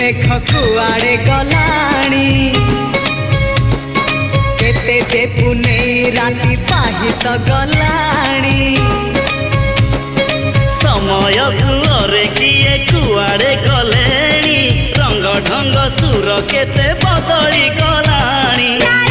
देख कुआड़े गलाणी केते जे पुने राति पाहित गलाणी समय सुरे किए कुआड़े गलेणी रंग ढंग सुर केते बदली गलाणी।